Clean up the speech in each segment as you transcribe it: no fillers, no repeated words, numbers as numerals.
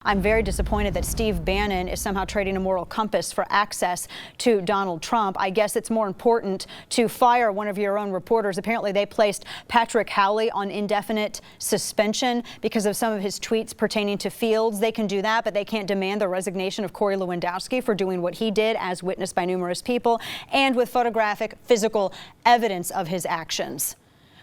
I'm very disappointed that Steve Bannon is somehow trading a moral compass for access to Donald Trump. I guess it's more important to fire one of your own reporters. Apparently, they placed Patrick Howley on indefinite suspension because of some of his tweets pertaining to Fields. They can do that, but they can't demand the resignation of Corey Lewandowski for doing what he did, as witnessed by numerous people, and with photographic, physical evidence of his actions.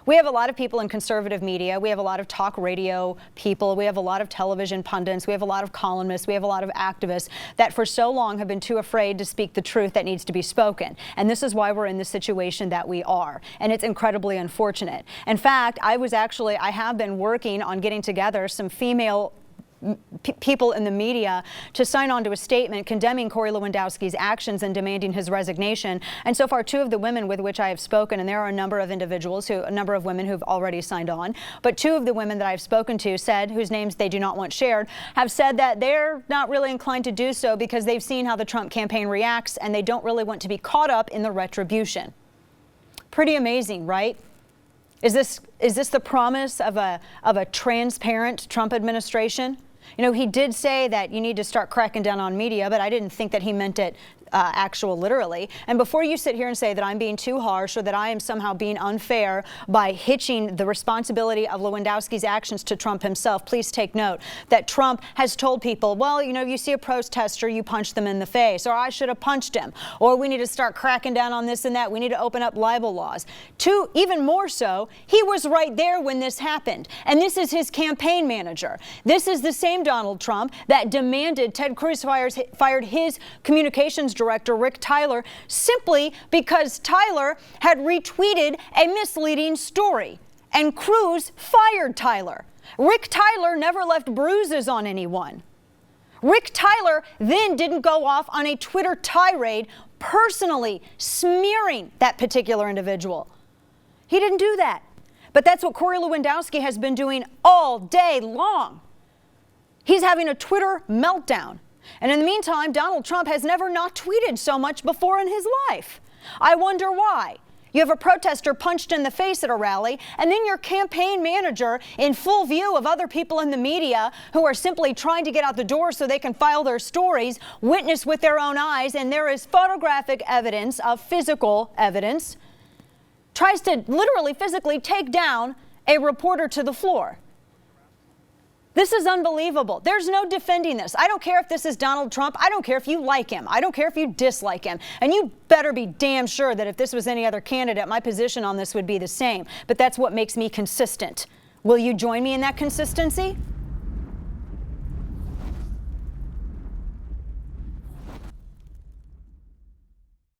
We have a lot of people in conservative media. We have a lot of talk radio people. We have a lot of television pundits. We have a lot of columnists. We have a lot of activists that for so long have been too afraid to speak the truth that needs to be spoken. And this is why we're in the situation that we are. And it's incredibly unfortunate. In fact, I have been working on getting together some female people in the media to sign on to a statement condemning Corey Lewandowski's actions and demanding his resignation. And so far, two of the women with which I have spoken, and there are a number of individuals, a number of women who've already signed on, but two of the women that I've spoken to said, whose names they do not want shared, have said that they're not really inclined to do so because they've seen how the Trump campaign reacts and they don't really want to be caught up in the retribution. Pretty amazing, right? Is this the promise of a transparent Trump administration? You know, he did say that you need to start cracking down on media, but I didn't think that he meant it literally. And before you sit here and say that I'm being too harsh or that I am somehow being unfair by hitching the responsibility of Lewandowski's actions to Trump himself, please take note that Trump has told people, well, you know, you see a protester, you punch them in the face, or I should have punched him, or we need to start cracking down on this and that. We need to open up libel laws. Even more so, he was right there when this happened. And this is his campaign manager. This is the same Donald Trump that demanded Ted Cruz fired his communications director, Rick Tyler, simply because Tyler had retweeted a misleading story. And Cruz fired Tyler. Rick Tyler never left bruises on anyone. Rick Tyler then didn't go off on a Twitter tirade personally smearing that particular individual. He didn't do that. But that's what Corey Lewandowski has been doing all day long. He's having a Twitter meltdown. And in the meantime, Donald Trump has never not tweeted so much before in his life. I wonder why. You have a protester punched in the face at a rally, and then your campaign manager, in full view of other people in the media who are simply trying to get out the door so they can file their stories, witness with their own eyes, and there is photographic evidence of physical evidence, tries to literally physically take down a reporter to the floor. This is unbelievable. There's no defending this. I don't care if this is Donald Trump. I don't care if you like him. I don't care if you dislike him. And you better be damn sure that if this was any other candidate, my position on this would be the same. But that's what makes me consistent. Will you join me in that consistency?